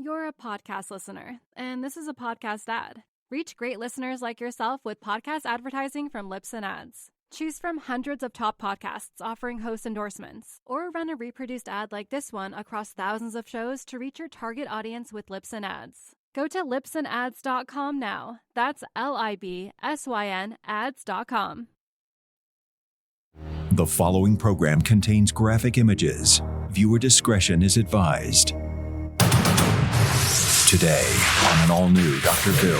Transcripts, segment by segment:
You're a podcast listener, and this is a podcast ad. Reach great listeners like yourself with podcast advertising from Lips and Ads. Choose from hundreds of top podcasts offering host endorsements, or run a reproduced ad like this one across thousands of shows to reach your target audience with Lips and Ads. Go to lipsandads.com now. That's LIBSYN ads.com. The following program contains graphic images. Viewer discretion is advised. Today, on an all-new Dr. Phil,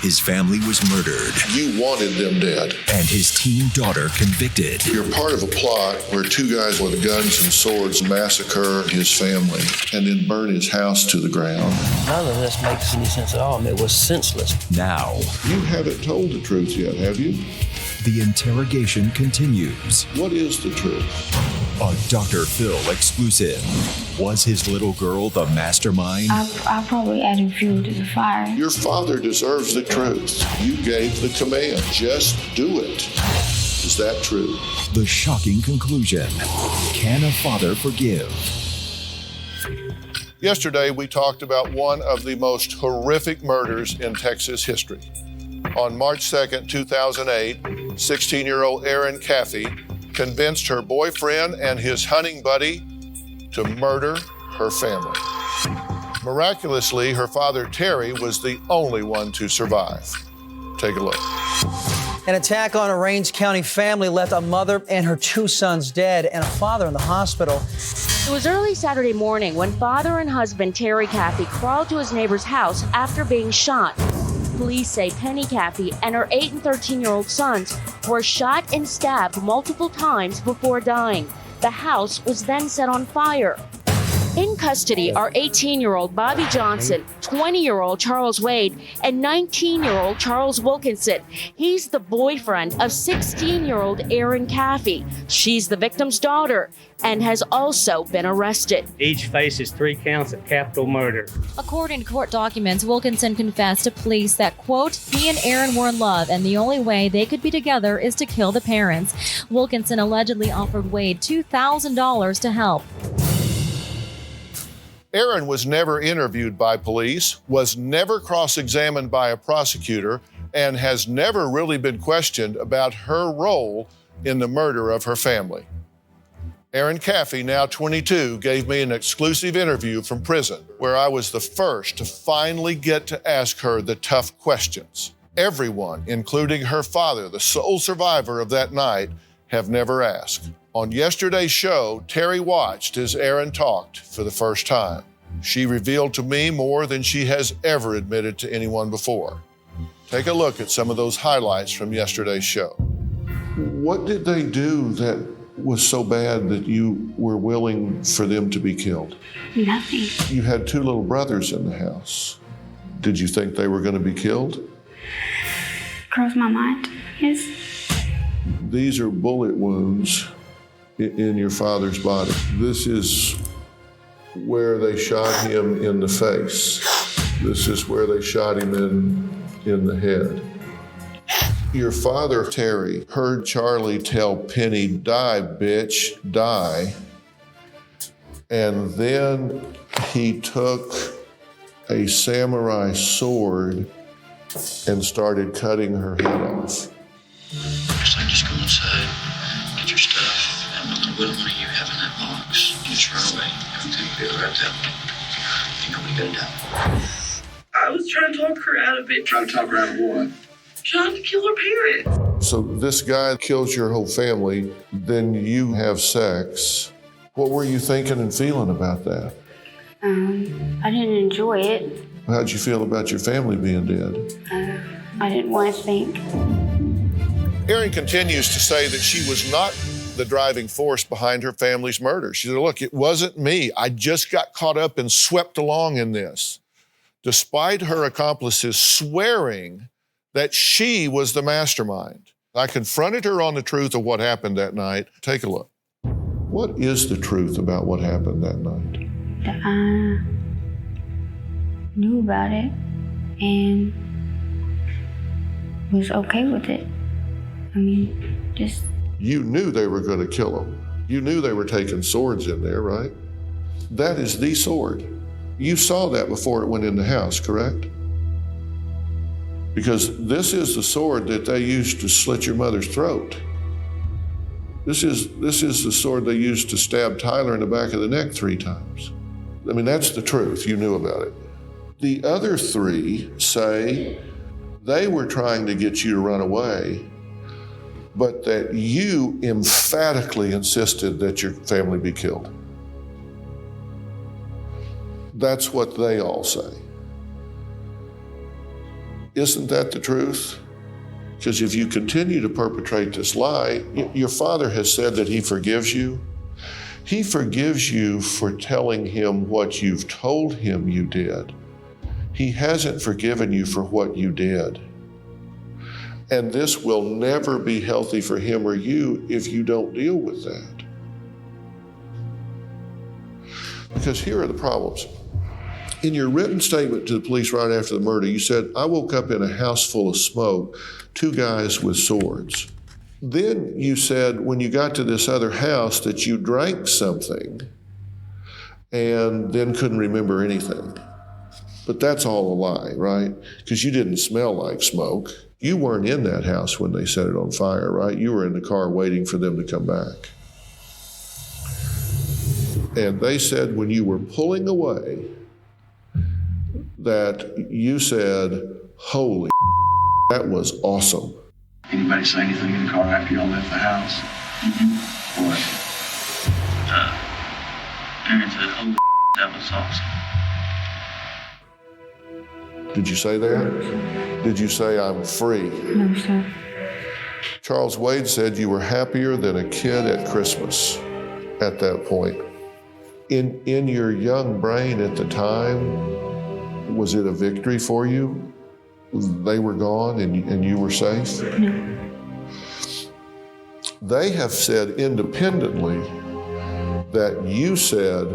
his family was murdered. You wanted them dead. And his teen daughter convicted. You're part of a plot where two guys with guns and swords massacre his family and then burn his house to the ground. None of this makes any sense at all. It was senseless. Now, you haven't told the truth yet, have you? The interrogation continues. What is the truth? A Dr. Phil exclusive. Was his little girl the mastermind? I'll probably add fuel to the fire. Your father deserves the truth. You gave the command. Just do it. Is that true? The shocking conclusion. Can a father forgive? Yesterday, we talked about one of the most horrific murders in Texas history. On March 2nd, 2008, 16-year-old Erin Caffey convinced her boyfriend and his hunting buddy to murder her family. Miraculously, her father, Terry, was the only one to survive. Take a look. An attack on a Range County family left a mother and her two sons dead and a father in the hospital. It was early Saturday morning when father and husband Terry Caffey crawled to his neighbor's house after being shot. Police say Penny Caffey and her 8 and 13-year-old sons were shot and stabbed multiple times before dying. The house was then set on fire. In custody are 18-year-old Bobby Johnson, 20-year-old Charles Wade, and 19-year-old Charles Wilkinson. He's the boyfriend of 16-year-old Erin Caffey. She's the victim's daughter and has also been arrested. Each faces 3 counts of capital murder. According to court documents, Wilkinson confessed to police that, quote, he and Erin were in love and the only way they could be together is to kill the parents. Wilkinson allegedly offered Wade $2,000 to help. Erin was never interviewed by police, was never cross-examined by a prosecutor, and has never really been questioned about her role in the murder of her family. Erin Caffey, now 22, gave me an exclusive interview from prison where I was the first to finally get to ask her the tough questions. Everyone, including her father, the sole survivor of that night, have never asked. On yesterday's show, Terry watched as Erin talked for the first time. She revealed to me more than she has ever admitted to anyone before. Take a look at some of those highlights from yesterday's show. What did they do that was so bad that you were willing for them to be killed? Nothing. You had 2 little brothers in the house. Did you think they were going to be killed? Crossed my mind, yes. These are bullet wounds in your father's body. This is where they shot him in the face. This is where they shot him in the head. Your father, Terry, heard Charlie tell Penny, "Die, bitch, die." And then he took a samurai sword and started cutting her head off. Looks like just go inside, get your stuff, and look at what money you have in that box. Just run away. Everything will be all right then. You know what you gotta do. I was trying to talk her out of it. Try to talk her out of what? Trying to kill her parents. So this guy kills your whole family, then you have sex. What were you thinking and feeling about that? I didn't enjoy it. How'd you feel about your family being dead? I didn't want to think. Erin continues to say that she was not the driving force behind her family's murder. She said, look, it wasn't me. I just got caught up and swept along in this. Despite her accomplices swearing that she was the mastermind. I confronted her on the truth of what happened that night. Take a look. What is the truth about what happened that night? That I knew about it and was okay with it. I mean, just... You knew they were going to kill him. You knew they were taking swords in there, right? That is the sword. You saw that before it went in the house, correct? Because this is the sword that they used to slit your mother's throat. This is the sword they used to stab Tyler in the back of the neck 3 times. I mean, that's the truth. You knew about it. The other 3 say they were trying to get you to run away, but that you emphatically insisted that your family be killed. That's what they all say. Isn't that the truth? Because if you continue to perpetrate this lie, your father has said that he forgives you. He forgives you for telling him what you've told him you did. He hasn't forgiven you for what you did. And this will never be healthy for him or you if you don't deal with that. Because here are the problems. In your written statement to the police right after the murder, you said, I woke up in a house full of smoke, 2 guys with swords. Then you said when you got to this other house that you drank something and then couldn't remember anything. But that's all a lie, right? Because you didn't smell like smoke. You weren't in that house when they set it on fire, right? You were in the car waiting for them to come back. And they said when you were pulling away, that you said, holy, that was awesome. Anybody say anything in the car after y'all left the house? What? Erin said, holy, that was awesome. Did you say that? Did you say I'm free? No, sir. Charles Wade said you were happier than a kid at Christmas at that point. In your young brain at the time, was it a victory for you? They were gone and you were safe? No. They have said independently that you said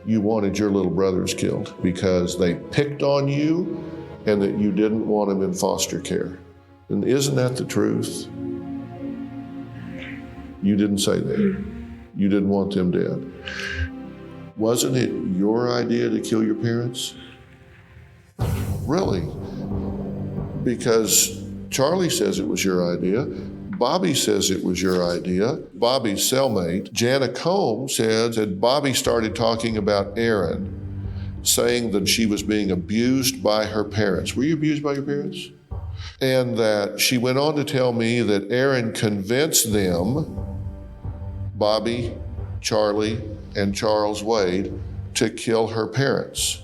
you wanted your little brothers killed because they picked on you and that you didn't want them in foster care. And isn't that the truth? You didn't say that. You didn't want them dead. Wasn't it your idea to kill your parents? Really? Because Charlie says it was your idea. Bobby says it was your idea. Bobby's cellmate, Jana Combs, said that Bobby started talking about Erin, saying that she was being abused by her parents. Were you abused by your parents? And that she went on to tell me that Erin convinced them, Bobby, Charlie, and Charles Wade, to kill her parents.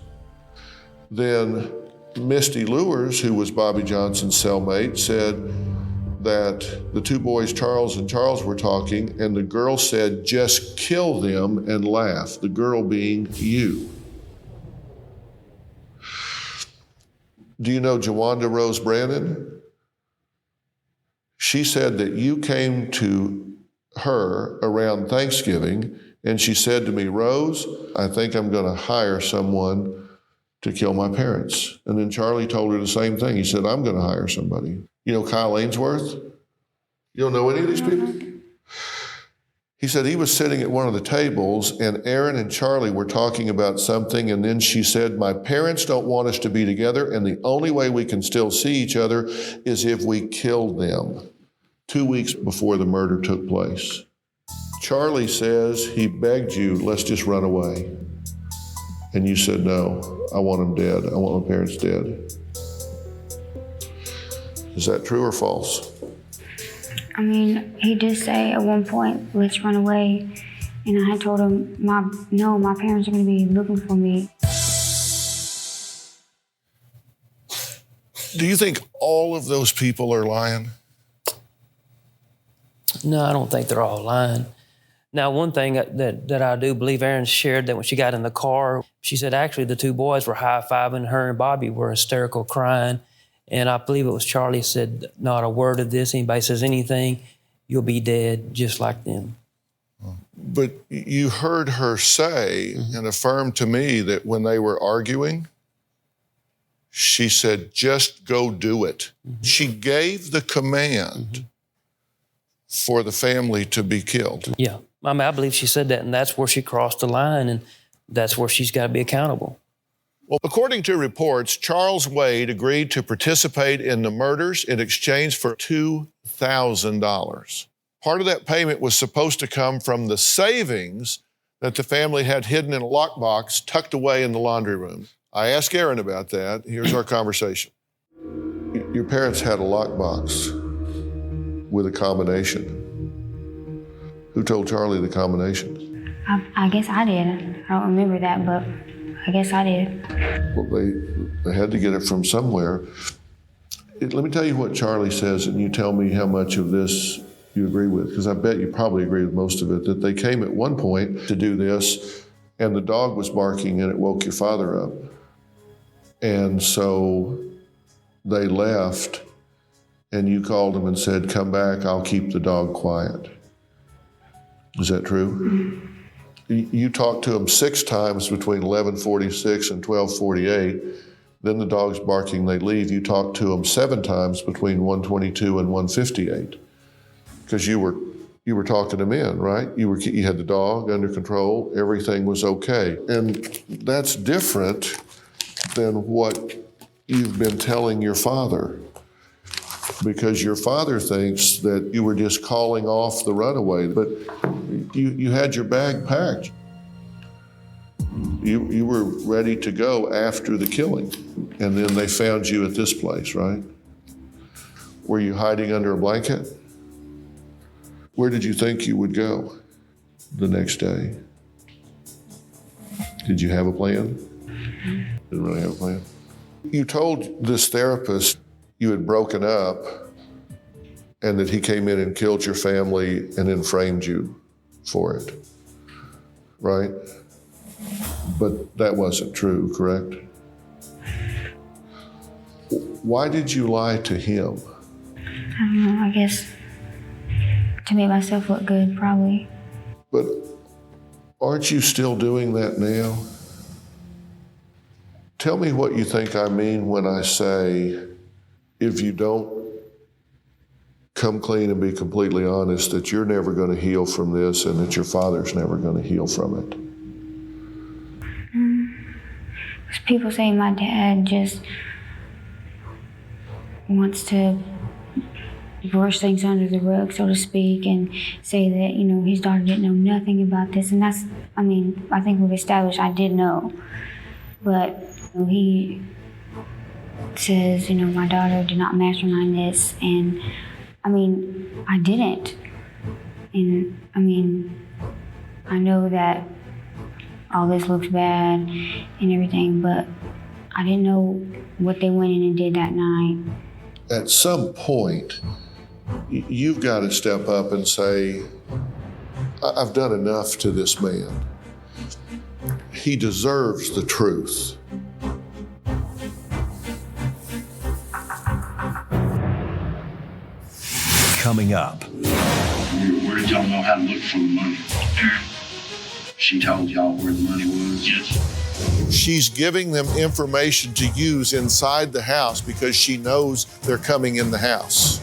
Then Misty Lewers, who was Bobby Johnson's cellmate, said that the 2 boys, Charles and Charles, were talking, and the girl said, just kill them and laugh, the girl being you. Do you know Jawanda Rose Brannon? She said that you came to her around Thanksgiving, and she said to me, Rose, I think I'm going to hire someone to kill my parents. And then Charlie told her the same thing. He said, I'm going to hire somebody. You know Kyle Ainsworth? You don't know any of these people? He said he was sitting at one of the tables and Erin and Charlie were talking about something, and then she said, my parents don't want us to be together, and the only way we can still see each other is if we kill them. 2 weeks before the murder took place. Charlie says he begged you, let's just run away. And you said, no, I want them dead. I want my parents dead. Is that true or false? I mean, he did say at one point, let's run away. And I had told him, my parents are going to be looking for me. Do you think all of those people are lying? No, I don't think they're all lying. Now, one thing that I do believe Erin shared, that when she got in the car, she said actually the 2 boys were high-fiving her, and Bobby were hysterical crying. And I believe it was Charlie said, not a word of this. Anybody says anything, you'll be dead just like them. But you heard her say and affirm to me that when they were arguing, she said, just go do it. She gave the command for the family to be killed. Yeah. I mean, I believe she said that, and that's where she crossed the line, and that's where she's got to be accountable. Well, according to reports, Charles Wade agreed to participate in the murders in exchange for $2,000. Part of that payment was supposed to come from the savings that the family had hidden in a lockbox tucked away in the laundry room. I asked Erin about that. Here's our conversation. Your parents had a lockbox with a combination. Who told Charlie the combination? I guess I did. I don't remember that, but I guess I did. Well, they had to get it from somewhere. Let me tell you what Charlie says, and you tell me how much of this you agree with, because I bet you probably agree with most of it, that they came at one point to do this, and the dog was barking, and it woke your father up. And so they left, and you called them and said, come back, I'll keep the dog quiet. Is that true? You talked to him 6 times between 11:46 and 12:48. Then the dog's barking, they leave. You talked to him 7 times between 1:22 and 1:58. Because you were talking him in, right? You had the dog under control, everything was okay. And that's different than what you've been telling your father. Because your father thinks that you were just calling off the runaway, but you had your bag packed. You were ready to go after the killing, and then they found you at this place, right? Were you hiding under a blanket? Where did you think you would go the next day? Did you have a plan? Didn't really have a plan. You told this therapist you had broken up and that he came in and killed your family and then framed you for it, right? But that wasn't true, correct? Why did you lie to him? I don't know, I guess to make myself look good, probably. But aren't you still doing that now? Tell me what you think I mean when I say, if you don't come clean and be completely honest, that you're never going to heal from this and that your father's never going to heal from it. People say my dad just wants to brush things under the rug, so to speak, and say that, his daughter didn't know nothing about this. And that's, I think we've established I did know. But he says, my daughter did not mastermind this. And, I didn't. And, I know that all this looks bad and everything, but I didn't know what they went in and did that night. At some point, you've got to step up and say, I've done enough to this man. He deserves the truth. Coming up. Where did y'all know how to look for the money? She told y'all where the money was? Yes. She's giving them information to use inside the house because she knows they're coming in the house.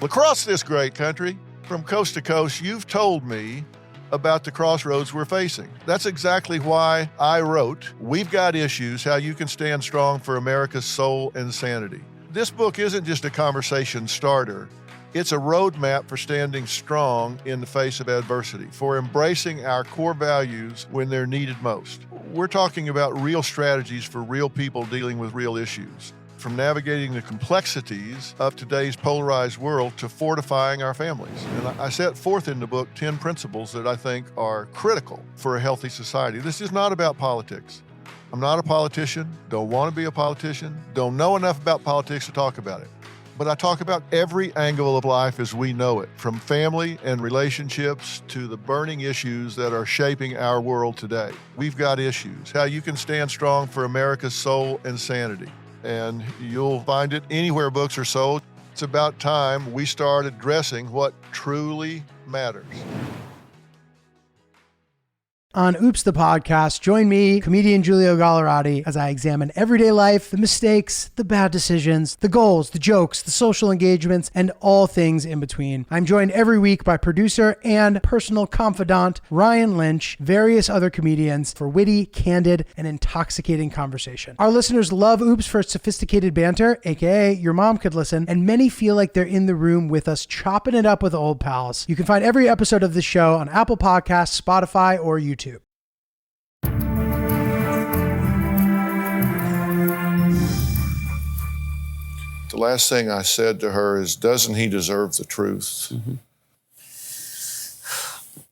Across this great country, from coast to coast, you've told me about the crossroads we're facing. That's exactly why I wrote We've Got Issues, How You Can Stand Strong for America's Soul and Sanity. This book isn't just a conversation starter. It's a roadmap for standing strong in the face of adversity, for embracing our core values when they're needed most. We're talking about real strategies for real people dealing with real issues, from navigating the complexities of today's polarized world to fortifying our families. And I set forth in the book 10 principles that I think are critical for a healthy society. This is not about politics. I'm not a politician, don't want to be a politician, don't know enough about politics to talk about it. But I talk about every angle of life as we know it, from family and relationships to the burning issues that are shaping our world today. We've got issues, how you can stand strong for America's soul and sanity. And you'll find it anywhere books are sold. It's about time we start addressing what truly matters. On Oops, the podcast, join me, comedian Giulio Gallerati, as I examine everyday life, the mistakes, the bad decisions, the goals, the jokes, the social engagements, and all things in between. I'm joined every week by producer and personal confidant Ryan Lynch, various other comedians for witty, candid, and intoxicating conversation. Our listeners love Oops for its sophisticated banter, aka your mom could listen, and many feel like they're in the room with us chopping it up with old pals. You can find every episode of the show on Apple Podcasts, Spotify, or YouTube. The last thing I said to her is, doesn't he deserve the truth? Mm-hmm.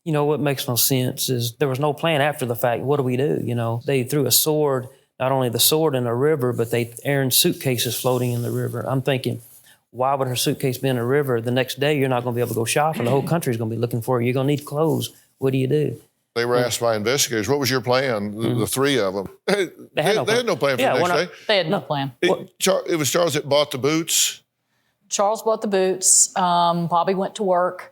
You know, what makes no sense is there was no plan after the fact. What do we do? You know, they threw a sword, not only the sword in the river, but Erin's suitcase is floating in the river. I'm thinking, why would her suitcase be in a river? The next day, you're not going to be able to go shopping. The whole country's going to be looking for you. You're going to need clothes. What do you do? They were asked by investigators, what was your plan? The three of them. They had no plan for the next day. They had no plan. It was Charles that bought the boots. Charles bought the boots. Bobby went to work.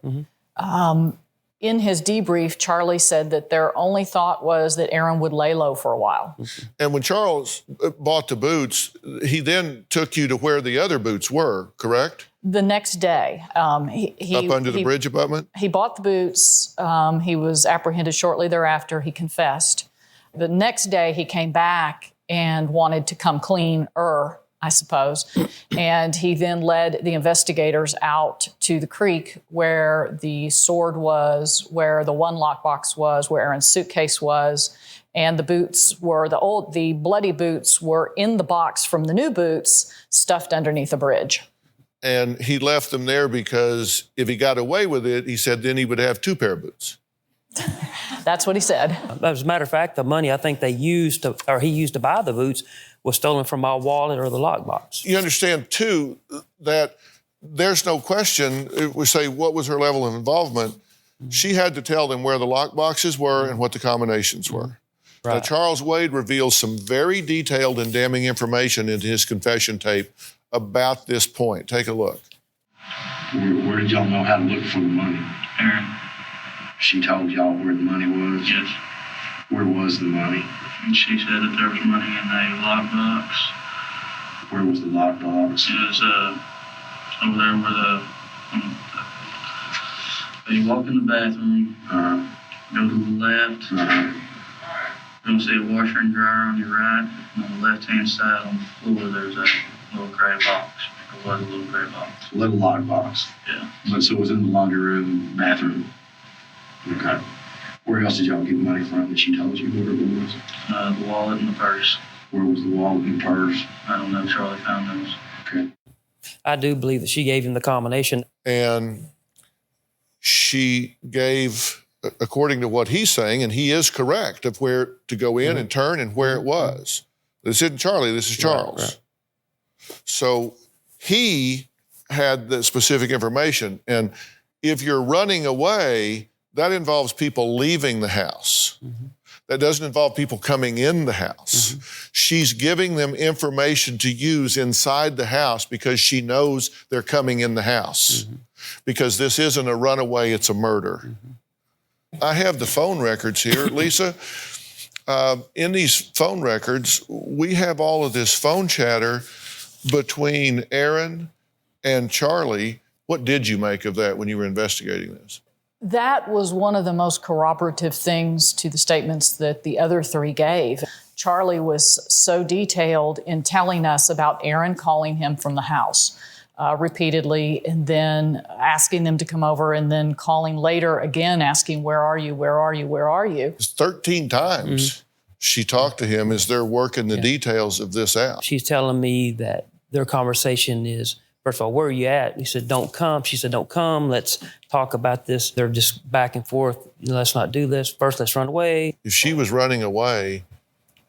In his debrief, Charlie said that their only thought was that Erin would lay low for a while. And when Charles bought the boots, he then took you to where the other boots were, correct? The next day. He up under the bridge abutment? He bought the boots. He was apprehended shortly thereafter. He confessed. The next day, he came back and wanted to come cleaner, I suppose. And he then led the investigators out to the creek where the sword was, where the one lockbox was, where Erin's suitcase was, and the boots were, the bloody boots were in the box from the new boots stuffed underneath a bridge. And he left them there because if he got away with it, he said then he would have two pair of boots. That's what he said. As a matter of fact, the money I think he used to buy the boots was stolen from my wallet or the lockbox. You understand, too, that there's no question, if we say what was her level of involvement, she had to tell them where the lockboxes were and what the combinations were. Right. Now, Charles Wade reveals some very detailed and damning information into his confession tape about this point. Take a look. Where did y'all know how to look for the money? Erin. She told y'all where the money was? Yes. Where was the money? And she said that there was money in a lockbox. Where was the lockbox? It was over there where you walk in the bathroom, go to the left, you're going to see a washer and dryer on your right, and on the left-hand side on the floor there's a little gray box. It was a little gray box. A little lockbox? Yeah. But so it was in the laundry room, bathroom? Okay. Where else did y'all get money from that she told you where it was? The wallet and the purse. Where was the wallet and purse? I don't know. Charlie found those. Okay. I do believe that she gave him the combination. And she gave, according to what he's saying, and he is correct, of where to go in and turn and where it was. This isn't Charlie, this is Charles. Right. So he had the specific information. And if you're running away, that involves people leaving the house. That doesn't involve people coming in the house. She's giving them information to use inside the house because she knows they're coming in the house. Because this isn't a runaway, it's a murder. I have the phone records here, Lisa. In these phone records, we have all of this phone chatter between Erin and Charlie. What did you make of that when you were investigating this? That was one of the most corroborative things to the statements that the other three gave. Charlie was so detailed in telling us about Erin calling him from the house repeatedly and then asking them to come over and then calling later again, asking, where are you, where are you, where are you? 13 times she talked to him as they're working the details of this out. She's telling me that their conversation is, first of all, where are you at? He said, don't come. She said, don't come. Let's talk about this. They're just back and forth. Let's not do this. First, let's run away. If she was running away,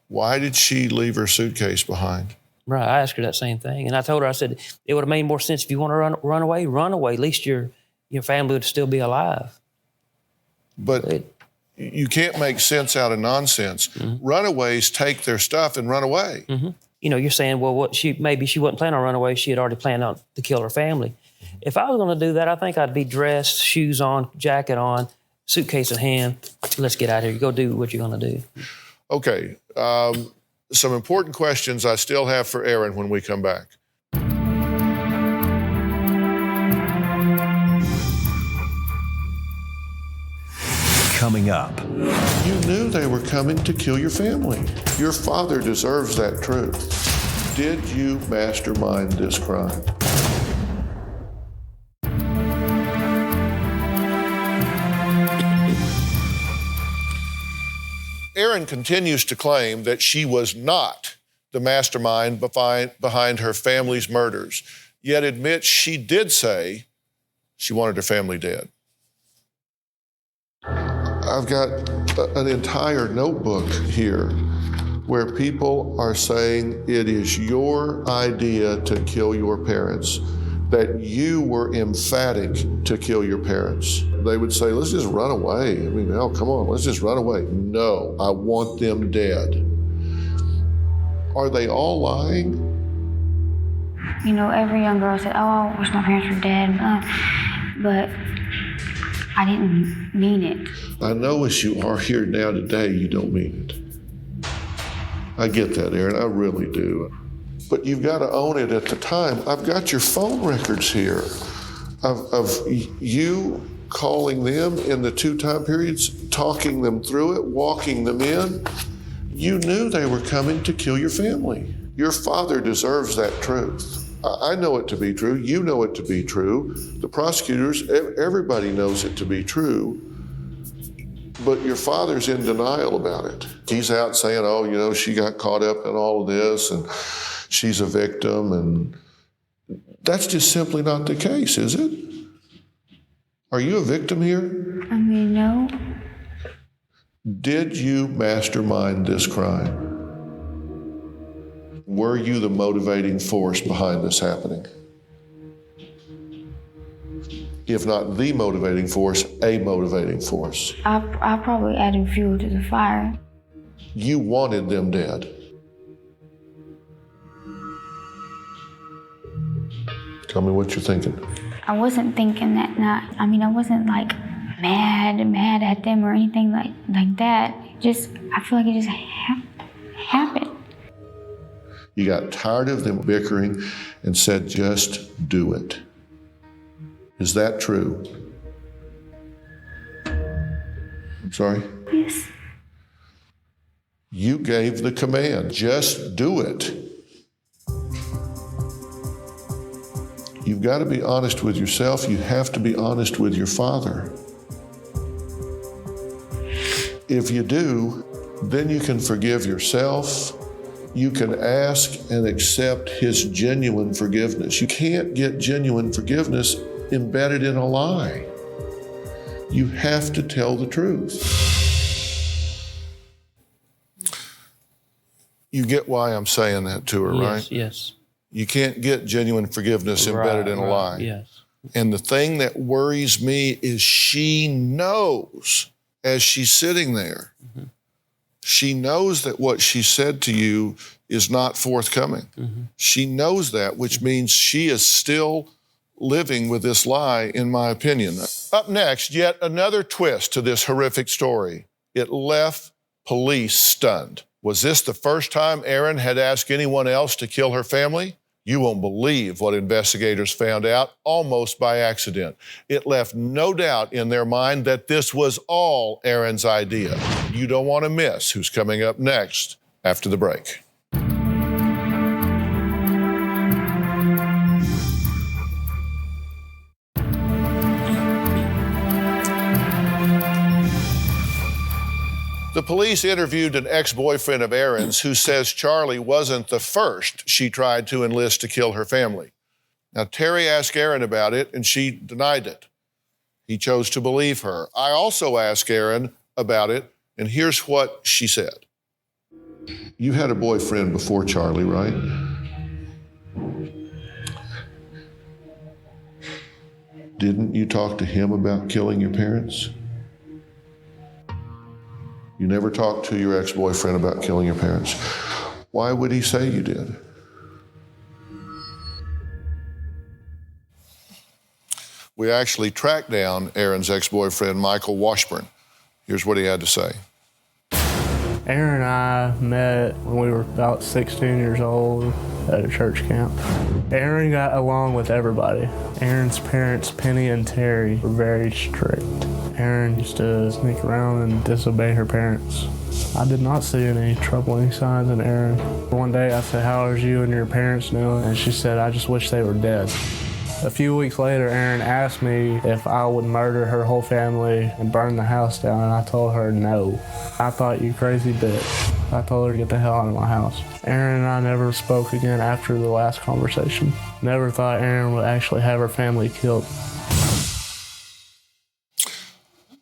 why did she leave her suitcase behind? Right. I asked her that same thing. And I told her, I said, it would have made more sense if you want to run away, run away. At least your family would still be alive. But you can't make sense out of nonsense. Runaways take their stuff and run away. You know, you're saying, well, maybe she wasn't planning on running away. She had already planned on to kill her family. If I was going to do that, I think I'd be dressed, shoes on, jacket on, suitcase in hand, let's get out of here. You go do what you're going to do. Okay. Some important questions I still have for Erin when we come back. Coming up. You knew they were coming to kill your family. Your father deserves that truth. Did you mastermind this crime? Erin continues to claim that she was not the mastermind behind her family's murders, yet admits she did say she wanted her family dead. I've got an entire notebook here where people are saying it is your idea to kill your parents, that you were emphatic to kill your parents. They would say, let's just run away. I mean, hell, come on, let's just run away. No, I want them dead. Are they all lying? You know, every young girl said, oh, I wish my parents were dead. But I didn't mean it. I know as you are here now today, you don't mean it. I get that, Erin, I really do. But you've got to own it at the time. I've got your phone records here of you calling them in the 2 time periods, talking them through it, walking them in. You knew they were coming to kill your family. Your father deserves that truth. I know it to be true. You know it to be true. The prosecutors, everybody knows it to be true. But your father's in denial about it. He's out saying, oh, you know, she got caught up in all of this and she's a victim. And that's just simply not the case, is it? Are you a victim here? I mean, no. Did you mastermind this crime? Were you the motivating force behind this happening? If not the motivating force, a motivating force. I probably added fuel to the fire. You wanted them dead. Tell me what you're thinking. I wasn't thinking that night. I mean, I wasn't like mad at them or anything like that. I feel like it just happened. You got tired of them bickering and said, just do it. Is that true? I'm sorry? Yes. You gave the command, just do it. You've got to be honest with yourself. You have to be honest with your father. If you do, then you can forgive yourself. You can ask and accept his genuine forgiveness. You can't get genuine forgiveness embedded in a lie. You have to tell the truth. You get why I'm saying that to her, right? Yes. You can't get genuine forgiveness embedded in a lie. Yes. And the thing that worries me is she knows as she's sitting there, she knows that what she said to you is not forthcoming. She knows that, which means she is still living with this lie, in my opinion. Up next, yet another twist to this horrific story. It left police stunned. Was this the first time Erin had asked anyone else to kill her family? You won't believe what investigators found out almost by accident. It left no doubt in their mind that this was all Erin's idea. You don't want to miss who's coming up next after the break. The police interviewed an ex-boyfriend of Erin's who says Charlie wasn't the first she tried to enlist to kill her family. Now, Terry asked Erin about it, and she denied it. He chose to believe her. I also asked Erin about it, and here's what she said. You had a boyfriend before Charlie, right? Didn't you talk to him about killing your parents? You never talked to your ex-boyfriend about killing your parents. Why would he say you did? we actually tracked down Erin's ex-boyfriend, Michael Washburn. Here's what he had to say. Erin and I met when we were about 16 years old at a church camp. Erin got along with everybody. Erin's parents, Penny and Terry, were very strict. Erin used to sneak around and disobey her parents. I did not see any troubling signs in Erin. One day I said, "How are you and your parents doing?" And she said, "I just wish they were dead." A few weeks later, Erin asked me if I would murder her whole family and burn the house down, and I told her no. I thought, "You crazy bitch." I told her to get the hell out of my house. Erin and I never spoke again after the last conversation. Never thought Erin would actually have her family killed.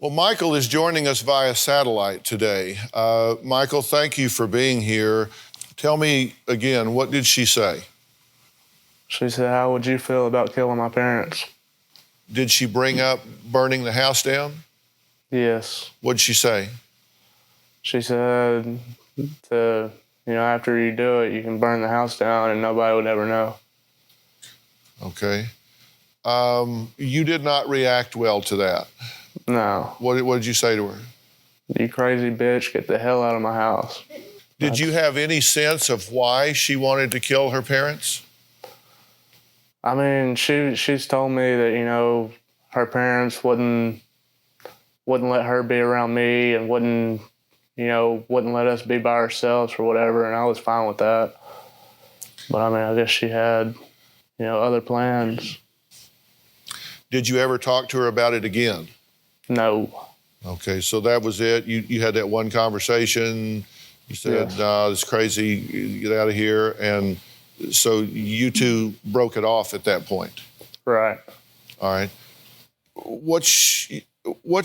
Well, Michael is joining us via satellite today. Michael, thank you for being here. Tell me again, what did she say? She said, "How would you feel about killing my parents?" Did she bring up burning the house down? Yes. What'd she say? She said, after you do it, you can burn the house down and nobody would ever know. Okay. You did not react well to that. No. What did you say to her? "You crazy bitch, get the hell out of my house." Did you have any sense of why she wanted to kill her parents? I mean, she's told me that, her parents wouldn't let her be around me and wouldn't let us be by ourselves or whatever, and I was fine with that. But I mean, I guess she had, other plans. Did you ever talk to her about it again? No. Okay, so that was it. You had that one conversation. You said, Yes. "No, it's crazy. Get out of here." And so you two broke it off at that point. Right. All right. What's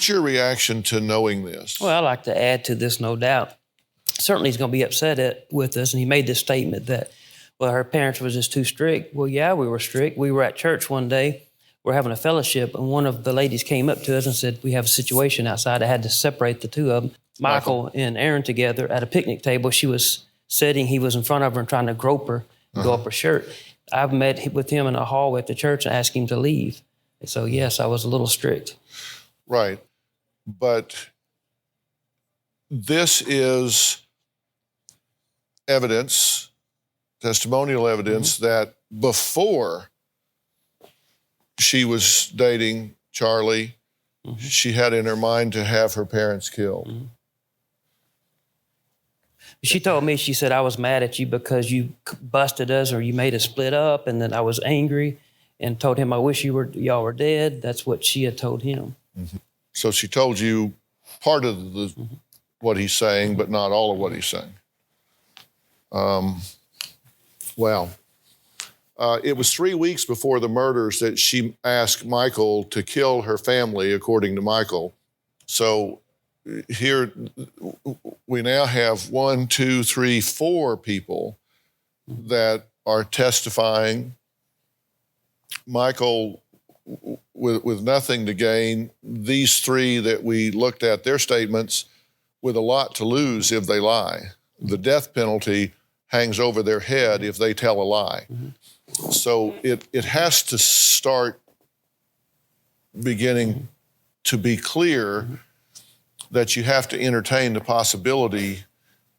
your reaction to knowing this? Well, I'd like to add to this, no doubt. Certainly he's going to be upset with us, and he made this statement that, well, her parents were just too strict. Well, yeah, we were strict. We were at church one day. We're having a fellowship, and one of the ladies came up to us and said, "We have a situation outside." I had to separate the two of them, Michael and Erin, together at a picnic table. She was sitting, he was in front of her and trying to grope her, go up her shirt. I've met with him in a hallway at the church and asked him to leave. And so, yes, I was a little strict. Right. But this is evidence, testimonial evidence, that before she was dating Charlie, she had in her mind to have her parents killed. She told me, she said, "I was mad at you because you busted us or you made us split up," and then I was angry and told him, "I wish y'all were dead." That's what she had told him. So she told you part of what he's saying, but not all of what he's saying. Wow. It was 3 weeks before the murders that she asked Michael to kill her family, according to Michael. So here we now have 4 people that are testifying. Michael, with nothing to gain. These 3 that we looked at, their statements, with a lot to lose if they lie. The death penalty hangs over their head if they tell a lie. So it has to start beginning to be clear that you have to entertain the possibility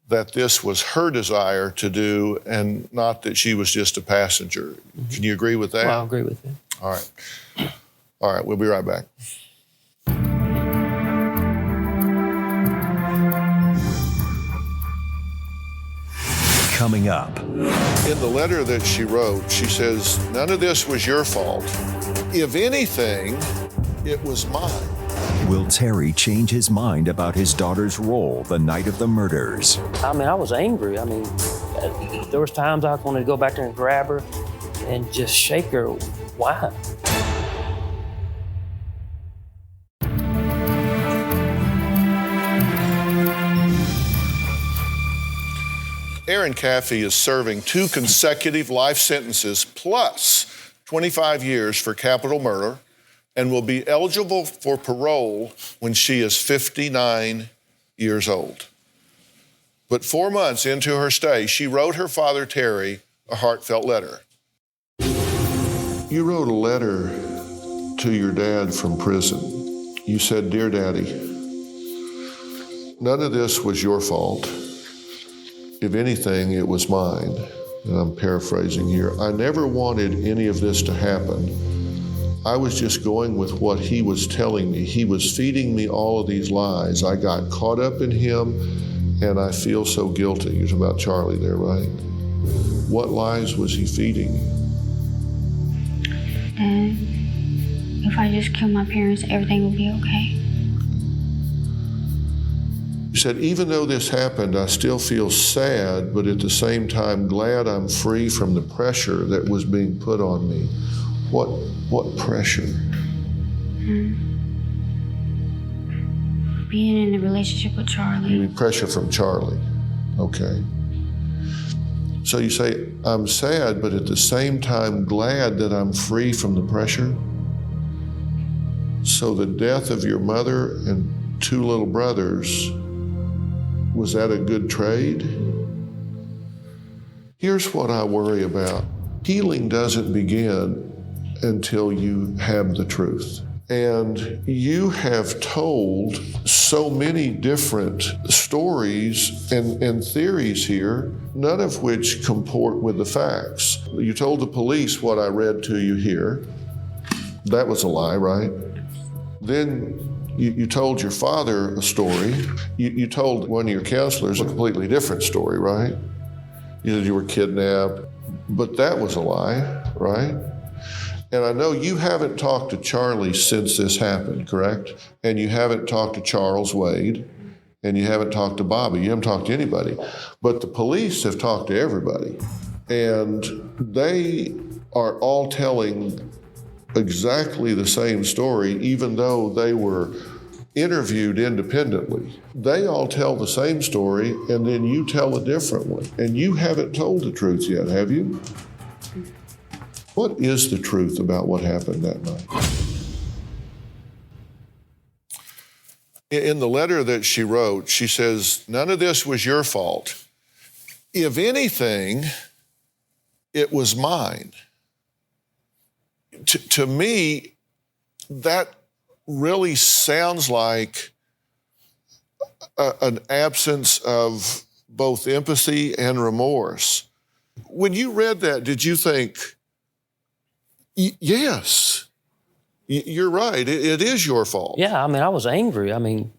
that this was her desire to do and not that she was just a passenger. Can you agree with that? Well, I agree with that. All right. All right, we'll be right back. Coming up. In the letter that she wrote, she says, "None of this was your fault. If anything, it was mine." Will Terry change his mind about his daughter's role the night of the murders? I mean, I was angry. I mean, there was times I wanted to go back there and grab her and just shake her. Why? Erin Caffey is serving 2 consecutive life sentences plus 25 years for capital murder and will be eligible for parole when she is 59 years old. But 4 months into her stay, she wrote her father, Terry, a heartfelt letter. You wrote a letter to your dad from prison, you said, "Dear Daddy, none of this was your fault. If anything, it was mine." And I'm paraphrasing here. "I never wanted any of this to happen. I was just going with what he was telling me. He was feeding me all of these lies. I got caught up in him, and I feel so guilty." You're talking about Charlie there, right? What lies was he feeding you? If I just kill my parents, everything will be okay. You said, "Even though this happened, I still feel sad, but at the same time glad I'm free from the pressure that was being put on me." What pressure? Being in a relationship with Charlie. You mean pressure from Charlie. Okay. So you say, "I'm sad, but at the same time glad that I'm free from the pressure." So the death of your mother and 2 little brothers, was that a good trade? Here's what I worry about. Healing doesn't begin until you have the truth. And you have told so many different stories and theories here, none of which comport with the facts. You told the police what I read to you here. That was a lie, right? Then you told your father a story. You told one of your counselors a completely different story, right? You said you were kidnapped, but that was a lie, right? And I know you haven't talked to Charlie since this happened, correct? And you haven't talked to Charles Wade, and you haven't talked to Bobby. You haven't talked to anybody. But the police have talked to everybody. And they are all telling exactly the same story, even though they were interviewed independently. They all tell the same story, and then you tell a different one. And you haven't told the truth yet, have you? What is the truth about what happened that night? In the letter that she wrote, she says, "None of this was your fault. If anything, it was mine." To me, that really sounds like an absence of both empathy and remorse. When you read that, did you think, yes, you're right, it is your fault? Yeah, I mean, I was angry. I mean,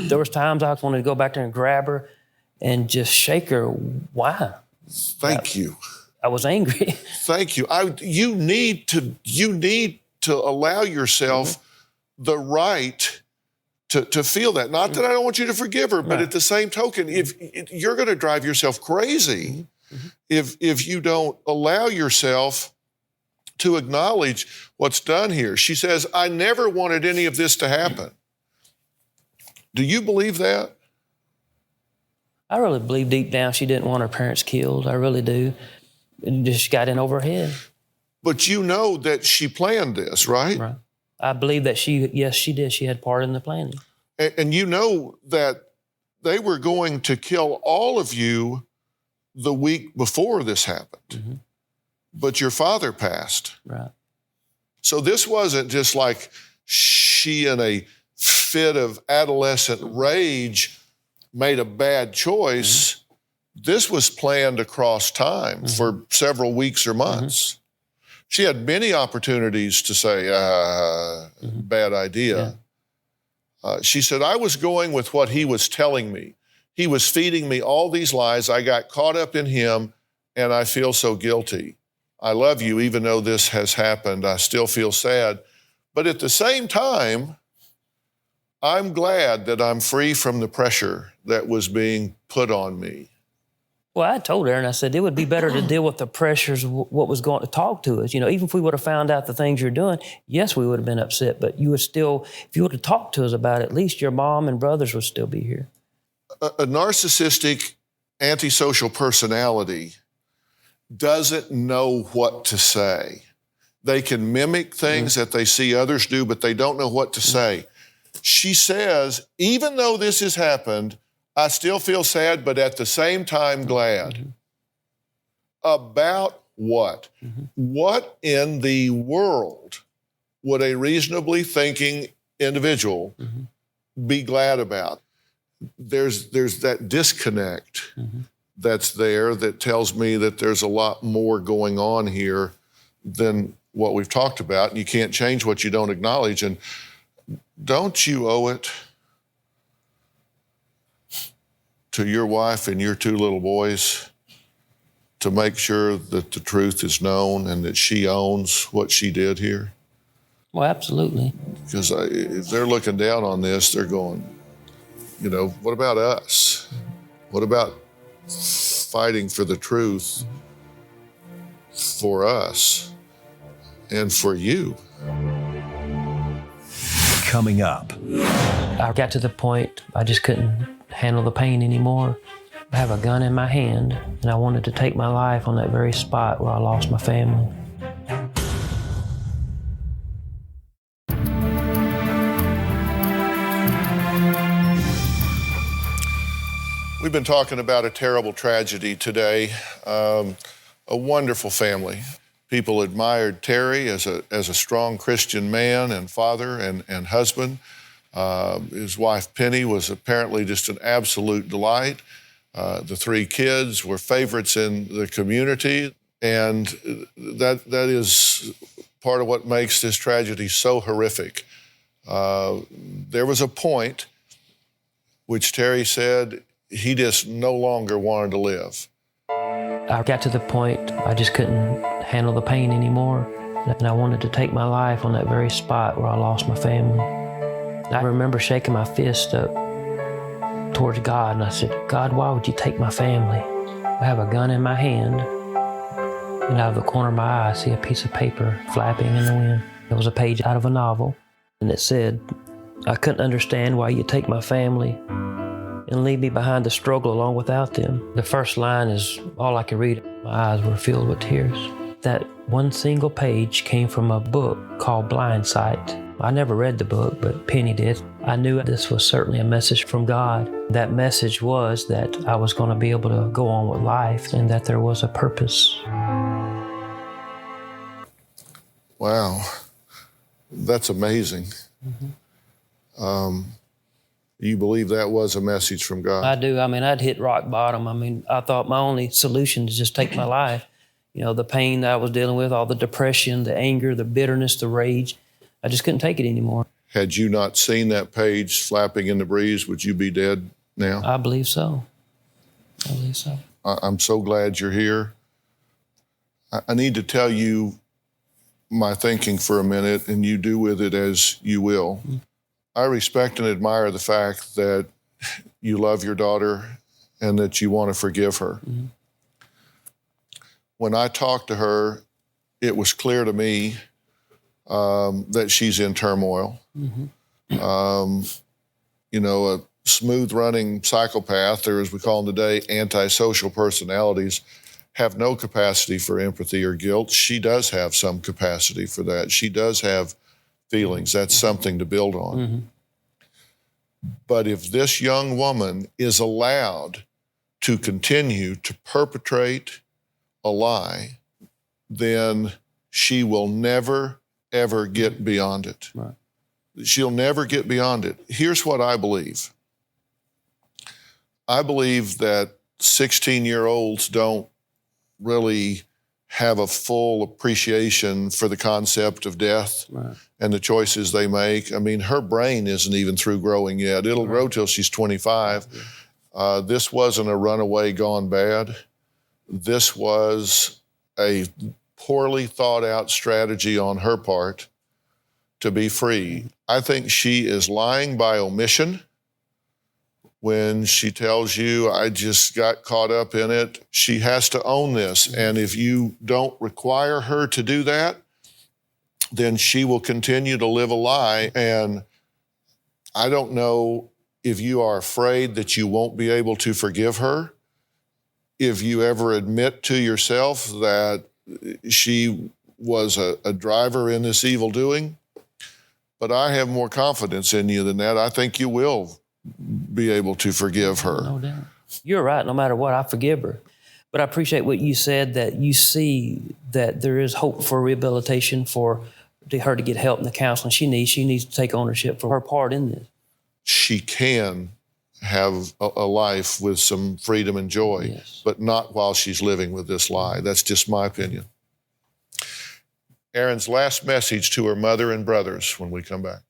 there was times I wanted to go back there and grab her and just shake her. Why? Thank you. I was angry. Thank you. You need to allow yourself the right to feel that. Not that I don't want you to forgive her, but at the same token, if you're going to drive yourself crazy if you don't allow yourself to acknowledge what's done here. She says, "I never wanted any of this to happen." Do you believe that? I really believe deep down she didn't want her parents killed. I really do. It just got in over her head. But you know that she planned this, right? Right. I believe that yes, she did. She had part in the planning. And you know that they were going to kill all of you the week before this happened. But your father passed. Right. So this wasn't just like she in a fit of adolescent rage made a bad choice. This was planned across time for several weeks or months. She had many opportunities to say, bad idea. She said, "I was going with what he was telling me. He was feeding me all these lies. I got caught up in him, and I feel so guilty. I love you, even though this has happened. I still feel sad. But at the same time, I'm glad that I'm free from the pressure that was being put on me." Well, I told Erin, I said, it would be better to deal with the pressures of what was going to talk to us. You know, even if we would have found out the things you're doing, yes, we would have been upset, but you would still, if you would have talked to us about it, at least your mom and brothers would still be here. A narcissistic, antisocial personality doesn't know what to say. They can mimic things that they see others do, but they don't know what to say. She says, even though this has happened, I still feel sad, but at the same time glad. About what? What in the world would a reasonably thinking individual be glad about? There's that disconnect that's there that tells me that there's a lot more going on here than what we've talked about. And you can't change what you don't acknowledge. And don't you owe it to your wife and your 2 little boys to make sure that the truth is known and that she owns what she did here? Well, absolutely. Because if they're looking down on this, they're going, you know, what about us? What about fighting for the truth for us and for you? Coming up. I got to the point I just couldn't handle the pain anymore. I have a gun in my hand, and I wanted to take my life on that very spot where I lost my family. We've been talking about a terrible tragedy today. A wonderful family. People admired Terry as a strong Christian man and father and husband. His wife Penny was apparently just an absolute delight. The 3 kids were favorites in the community, and that is part of what makes this tragedy so horrific. There was a point which Terry said he just no longer wanted to live. I got to the point I just couldn't handle the pain anymore, and I wanted to take my life on that very spot where I lost my family. I remember shaking my fist up towards God, and I said, God, why would you take my family? I have a gun in my hand, and out of the corner of my eye, I see a piece of paper flapping in the wind. It was a page out of a novel, and it said, I couldn't understand why you take my family and leave me behind to struggle along without them. The first line is all I could read. My eyes were filled with tears. That one single page came from a book called Blind Sight. I never read the book, but Penny did. I knew this was certainly a message from God. That message was that I was going to be able to go on with life and that there was a purpose. Wow, that's amazing. You believe that was a message from God? I do. I mean, I'd hit rock bottom. I mean, I thought my only solution is just take my life. You know, the pain that I was dealing with, all the depression, the anger, the bitterness, the rage, I just couldn't take it anymore. Had you not seen that page flapping in the breeze, would you be dead now? I believe so. I believe so. I'm so glad you're here. I need to tell you my thinking for a minute, and you do with it as you will. I respect and admire the fact that you love your daughter and that you want to forgive her. When I talked to her, it was clear to me that she's in turmoil. You know, a smooth-running psychopath, or as we call them today, antisocial personalities, have no capacity for empathy or guilt. She does have some capacity for that. She does have feelings. That's something to build on. But if this young woman is allowed to continue to perpetrate a lie, then she will never, ever get beyond it. Right. She'll never get beyond it. Here's what I believe. I believe that 16-year-olds don't really have a full appreciation for the concept of death and the choices they make. I mean, her brain isn't even through growing yet. It'll grow till she's 25. This wasn't a runaway gone bad. This was a poorly thought out strategy on her part to be free. I think she is lying by omission when she tells you, I just got caught up in it. She has to own this. And if you don't require her to do that, then she will continue to live a lie. And I don't know if you are afraid that you won't be able to forgive her, if you ever admit to yourself that she was a driver in this evil doing. But I have more confidence in you than that. I think you will be able to forgive her. No doubt. You're right. No matter what, I forgive her. But I appreciate what you said, that you see that there is hope for rehabilitation for her to get help in the counseling she needs to take ownership for her part in this. She can have a life with some freedom and joy, yes, but not while she's living with this lie. That's just my opinion. Erin's last message to her mother and brothers when we come back.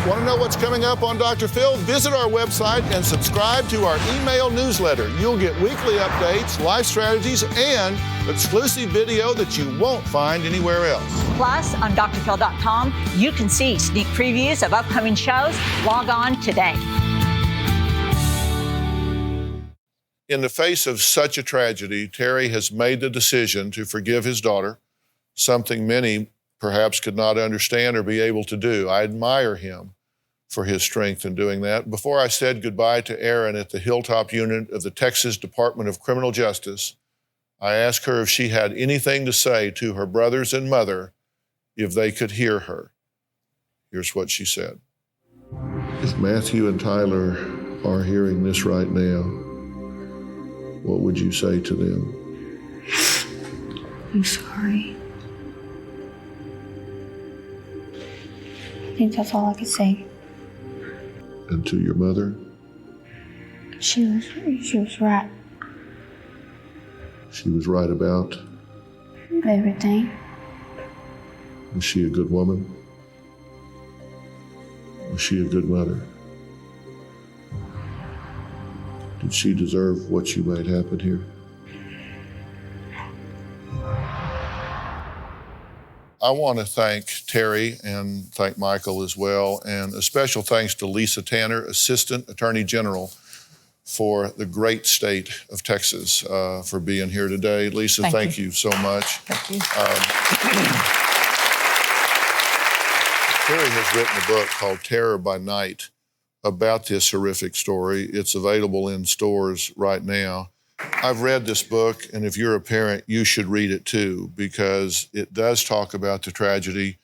Want to know what's coming up on Dr. Phil? Visit our website and subscribe to our email newsletter. You'll get weekly updates, life strategies, and exclusive video that you won't find anywhere else. Plus, on drphil.com, you can see sneak previews of upcoming shows. Log on today. In the face of such a tragedy, Terry has made the decision to forgive his daughter, something many perhaps could not understand or be able to do. I admire him for his strength in doing that. Before I said goodbye to Erin at the Hilltop Unit of the Texas Department of Criminal Justice, I asked her if she had anything to say to her brothers and mother if they could hear her. Here's what she said. If Matthew and Tyler are hearing this right now, what would you say to them? I'm sorry. I think that's all I could say. And to your mother? She was right. She was right about? Everything. Was she a good woman? Was she a good mother? Did she deserve what you made happen here? I want to thank Terry and thank Michael as well, and a special thanks to Lisa Tanner, Assistant Attorney General for the great state of Texas, for being here today. Lisa, thank you so much. Thank you. Terry has written a book called Terror by Night about this horrific story. It's available in stores right now. I've read this book, and if you're a parent, you should read it too, because it does talk about the tragedy,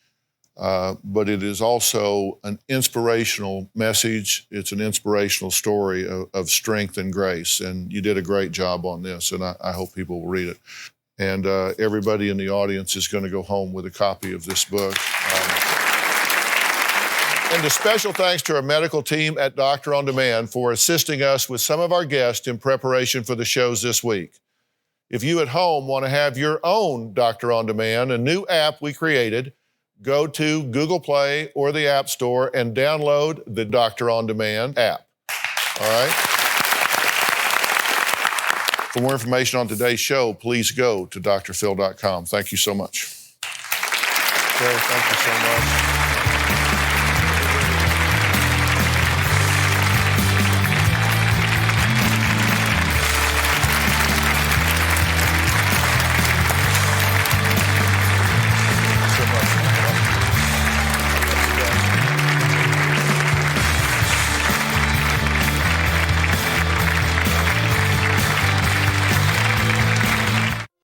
but it is also an inspirational message. It's an inspirational story of strength and grace, and you did a great job on this, and I hope people will read it. And everybody in the audience is going to go home with a copy of this book. And a special thanks to our medical team at Doctor On Demand for assisting us with some of our guests in preparation for the shows this week. If you at home want to have your own Doctor On Demand, a new app we created, go to Google Play or the App Store and download the Doctor On Demand app. All right? For more information on today's show, please go to drphil.com. Thank you so much. Terry, thank you so much.